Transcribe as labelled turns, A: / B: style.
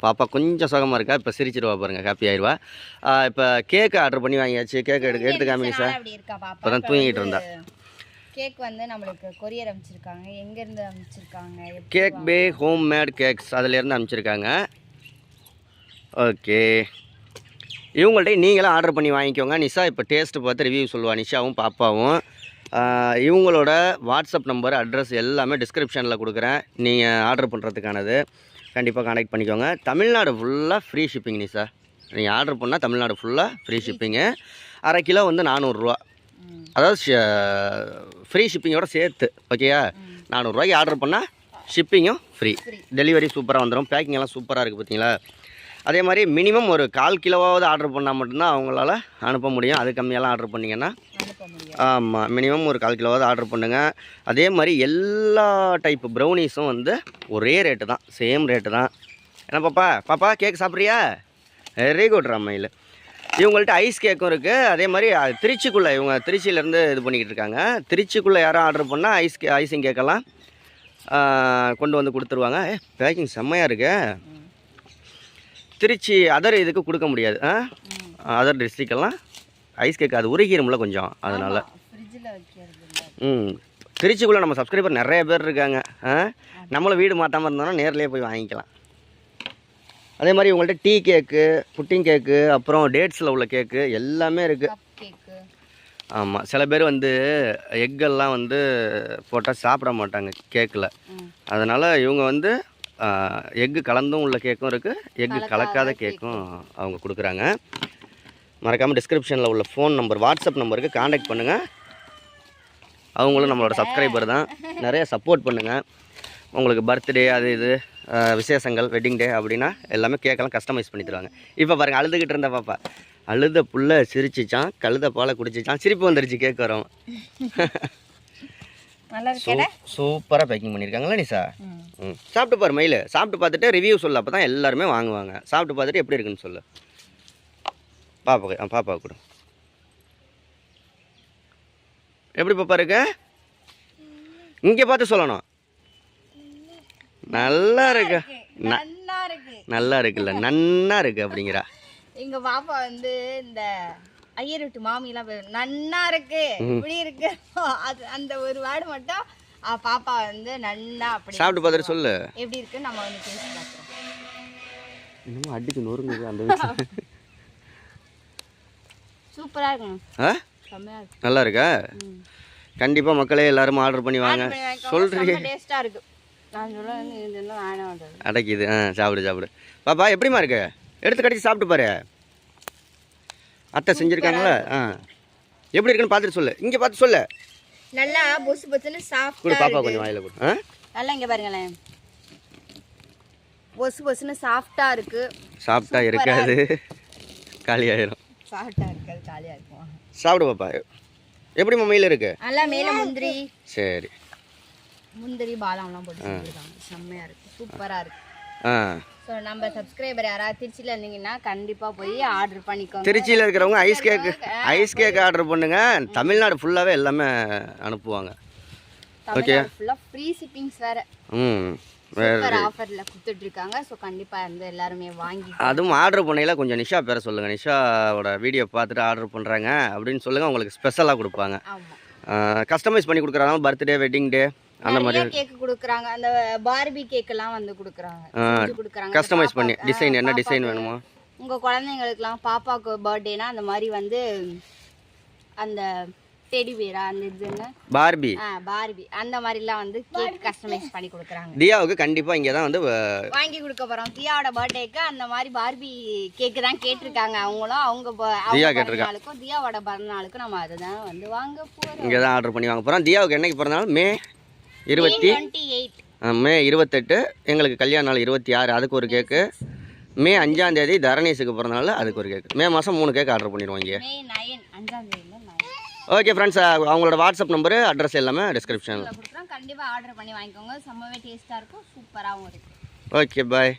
A: பாப்பா கொஞ்சம் சுகமாக இருக்கா, இப்போ சிரிச்சிருவா பாருங்க, ஹாப்பி ஆயிடுவா. இப்போ கேக்கு ஆர்டர் பண்ணி வாங்கியாச்சு. கேக்கு எடுத்து காமிங்க சார். இப்போ தான் தூங்கிட்டு இருந்தா.
B: கேக் வந்து நம்மளுக்கு கொரியர் அனுப்பிச்சிருக்காங்க. எங்கேருந்து அனுப்பிச்சிருக்காங்க?
A: கேக் பே ஹோம் மேட் கேக்ஸ் அதுலேருந்து அனுப்பிச்சிருக்காங்க. ஓகே, இவங்கள்ட்ட நீங்களும் ஆர்டர் பண்ணி வாங்கிக்கோங்க. நிஷா இப்போ டேஸ்ட்டு பார்த்து ரிவ்யூ சொல்லுவாள், நிஷாவும் பாப்பாவும். இவங்களோட வாட்ஸ்அப் நம்பர் அட்ரஸ் எல்லாமே டிஸ்கிரிப்ஷனில் கொடுக்குறேன். நீங்கள் ஆர்டர் பண்ணுறதுக்கானது கண்டிப்பாக கான்டாக்ட் பண்ணிக்கோங்க. தமிழ்நாடு ஃபுல்லாக ஃப்ரீ ஷிப்பிங் நிஷா. நீங்கள் ஆர்டர் பண்ணால் தமிழ்நாடு ஃபுல்லாக ஃப்ரீ ஷிப்பிங்கு. அரை கிலோ வந்து 400 அதாவது ஃப்ரீ ஷிப்பிங்கோட சேர்த்து. ஓகேயா, 400 ரூபாய்க்கு ஆர்டர் பண்ணால் ஷிப்பிங்கும் ஃப்ரீ. டெலிவரி சூப்பராக வந்துடும். பேக்கிங் எல்லாம் சூப்பராக இருக்குது பார்த்தீங்களா. அதே மாதிரி மினிமம் ஒரு 1/4 கிலோவாவது ஆர்டர் பண்ணால் மட்டும்தான் அவங்களால அனுப்ப முடியும். அது கம்மியெல்லாம் ஆர்டர் பண்ணிங்கன்னா ஆமாம், மினிமம் ஒரு 1/4 கிலோவாவது ஆர்டர் பண்ணுங்கள். அதே மாதிரி எல்லா டைப்பு ப்ரௌனிஸும் வந்து ஒரே ரேட்டு தான், சேம் ரேட்டு தான். ஏன்னா பாப்பா கேக் சாப்பிட்றியா? வெரி குட் ராமையில். இவங்கள்ட்ட ஐஸ் கேக்கும் இருக்குது. அதே மாதிரி திருச்சிக்குள்ளே, இவங்க திருச்சியிலேருந்து இது பண்ணிக்கிட்டு இருக்காங்க. திருச்சிக்குள்ளே யாரும் ஆர்டர் பண்ணால் ஐஸிங் கேக்கெல்லாம் கொண்டு வந்து கொடுத்துருவாங்க. பேக்கிங் செம்மையாக இருக்கு. திருச்சி அதர் இதுக்கு கொடுக்க முடியாது. அதர் டிஸ்ட்ரிக்டெல்லாம் ஐஸ் கேக் அது உருகிரும்ல கொஞ்சம், அதனால். திருச்சிக்குள்ளே நம்ம சப்ஸ்கிரைபர் நிறைய பேர் இருக்காங்க. நம்மளும் வீடு மாற்றாமல் இருந்தோம்னா நேர்லேயே போய் வாங்கிக்கலாம். அதே மாதிரி உங்கள்கிட்ட டீ கேக்கு, புட்டிங் கேக்கு, அப்புறம் டேட்ஸில் உள்ள கேக்கு எல்லாமே இருக்குது. ஆமாம், சில பேர் வந்து எக்கெல்லாம் வந்து போட்டால் சாப்பிட மாட்டாங்க கேக்கில். அதனால் இவங்க வந்து எக்கு கலந்தும் உள்ள கேக்கும் இருக்குது, எக்கு கலக்காத கேக்கும் அவங்க கொடுக்குறாங்க. மறக்காமல் டிஸ்கிரிப்ஷனில் உள்ள ஃபோன் நம்பர், வாட்ஸ்அப் நம்பருக்கு காண்டாக்ட் பண்ணுங்கள். அவங்களும் நம்மளோட சப்ஸ்கிரைபர் தான். நிறைய சப்போர்ட் பண்ணுங்கள். உங்களுக்கு பர்த்டே அது இது விசேஷங்கள், வெட்டிங் டே அப்படின்னா எல்லாமே கேக்கெல்லாம் கஸ்டமைஸ் பண்ணி தருவாங்க. இப்போ பாருங்கள், அழுதுகிட்டு இருந்த பாப்பா அழுத புள்ள சிரிச்சிச்சான், கழுத பாலை குடிச்சிச்சான், சிரிப்பு வந்துருச்சு கேக் வரும். சூப்பராக பேக்கிங் பண்ணியிருக்காங்களா நிஷா? சாப்பிட்டு பாரு மயில், சாப்பிட்டு பார்த்துட்டு ரிவ்யூ சொல்லு. அப்போ தான் எல்லாருமே வாங்குவாங்க. சாப்பிட்டு பார்த்துட்டு எப்படி இருக்குன்னு சொல்லு. பாப்பா கூட எப்படி பாப்பா இருக்கு? இங்கே பார்த்து சொல்லணும். நல்லா இருக்கு, நல்லா இருக்குல்ல, நன்னா இருக்கு அப்படிங்கிறா.
B: எங்க பாப்பா வந்து இந்த ஐயர் விட்டு மாமியெல்லாம் நன்னா இருக்கு இப்படி இருக்கு, அது அந்த ஒரு வேர்டு மட்டும் பாப்பா வந்து நன்னா அப்படி
A: சாப்பிட்டு பார்த்துட்டு சொல்லு
B: எப்படி இருக்குன்னு நம்ம வந்து டேஸ்ட் பார்க்குறோம்.
A: இன்னும் அடிச்சு நொறுங்குது அந்த வீட்டு.
B: சூப்பரா இருக்கும்,
A: நல்லா இருக்கா? கண்டிப்பாக மக்களே எல்லாரும் ஆர்டர் பண்ணி வாங்க. சொல்றீங்க
B: டேஸ்டா இருக்கு. நான் சொல்ல
A: அடைக்குது. சாப்பிடு பாப்பா. எப்படிமா இருக்கு? எடுத்து கடிச்சு சாப்பிட்டு பாரு. அத்தை செஞ்சுருக்காங்களா? எப்படி இருக்குன்னு பார்த்துட்டு சொல்லு. இங்கே பார்த்து சொல்லு.
B: நல்லா பொசு பொசுன்னு சாப்பிட்டு
A: கொடு பாப்பா, கொஞ்சம் வாயில கொடு.
B: நல்லா இங்கே பாருங்களேன், பொசு பொசுன்னு சாஃப்டா இருக்கு.
A: சாப்பிட்டா இருக்காது, காலியாயிரும்.
B: சாஃப்டா இருக்காது, காலியாக இருக்கும்.
A: சாப்பிடு பாப்பா. எப்படி மம்மையில் இருக்கு?
B: நல்லா மேலே முந்திரி,
A: சரி,
B: முந்திரி பாதாம்லாம் போட்டு செஞ்சுருக்காங்க. செம்மையாக இருக்குது, சூப்பராக இருக்குது. ஸோ நம்ம சப்ஸ்கிரைபர் யாராவது திருச்சியில் இருந்தீங்கன்னா கண்டிப்பாக போய் ஆர்டர் பண்ணிக்கோங்க.
A: திருச்சியில் இருக்கிறவங்க ஐஸ் கேக் ஆர்டர் பண்ணுங்க. தமிழ்நாடு ஃபுல்லாகவே எல்லாமே அனுப்புவாங்க. ஓகே,
B: ஃபுல்லாக ஃப்ரீ ஷிப்பிங்ஸ் வேறு. சூப்பர் ஆஃபரில் கொடுத்துட்ருக்காங்க. ஸோ கண்டிப்பாக வந்து எல்லாருமே வாங்கி,
A: அதுவும் ஆர்டர் பண்ணையில் கொஞ்சம் நிஷா பேர சொல்லுங்கள். நிஷாவோட வீடியோ பார்த்துட்டு ஆர்டர் பண்ணுறாங்க அப்படின்னு சொல்லுங்கள். உங்களுக்கு ஸ்பெஷலாக கொடுப்பாங்க. கஸ்டமைஸ் பண்ணி கொடுக்குறாங்க. பர்த்டே, வெட்டிங் டே அந்த மாதிரி
B: கேக் கொடுக்குறாங்க. அந்த பார்பி கேக்கெல்லாம் வந்து கொடுக்குறாங்க.
A: கஸ்டமைஸ் பண்ணி டிசைன், என்ன டிசைன் வேணுமோ
B: உங்கள் குழந்தைங்களுக்குலாம். பாப்பாவுக்கு பர்த்டேனா அந்த மாதிரி வந்து அந்த டெடி பேரா அந்த இதுன்னு பார்பி அந்த மாதிரிலாம் வந்து கேக் கஸ்டமைஸ் பண்ணி கொடுக்குறாங்க.
A: தியாவுக்கு கண்டிப்பாக இங்கே தான் வந்து
B: வாங்கி கொடுக்க போகிறோம். தியாவோட பர்த்டேக்கு அந்த மாதிரி பார்பி கேக்கு தான் கேட்டிருக்காங்க. அவங்களும் அவங்க பிறந்தநாளுக்கும் தியாவோட பிறந்தநாளுக்கும் நம்ம அதை தான் வந்து வாங்க போகிறோம்.
A: இங்கே தான் ஆர்டர் பண்ணி வாங்க போகிறோம். தியாவுக்கு என்னைக்கு பிறந்தநாள்? மே 28. எங்களுக்கு கல்யாண நாள் 26, அதுக்கு ஒரு கேக்கு. மே 5ஆம் தேதி தரணேஷுக்கு பிறந்தநாள், அதுக்கு ஒரு கேக்கு. மே மாதம் 3 கேக் ஆர்டர் பண்ணிடுவோம் இங்கே. ஓகே ஃப்ரெண்ட்ஸ், அவங்களோட வாட்ஸ்அப் நம்பரு, அட்ரஸ் எல்லாமே டிஸ்கிரிப்ஷனில்
B: கொடுக்குறோம். கண்டிப்பாக ஆர்டர் பண்ணி வாங்கிக்கோங்க. செம்மவே டேஸ்ட்டாக இருக்கும், சூப்பராகவும் இருக்கும்.
A: ஓகே, பாய்.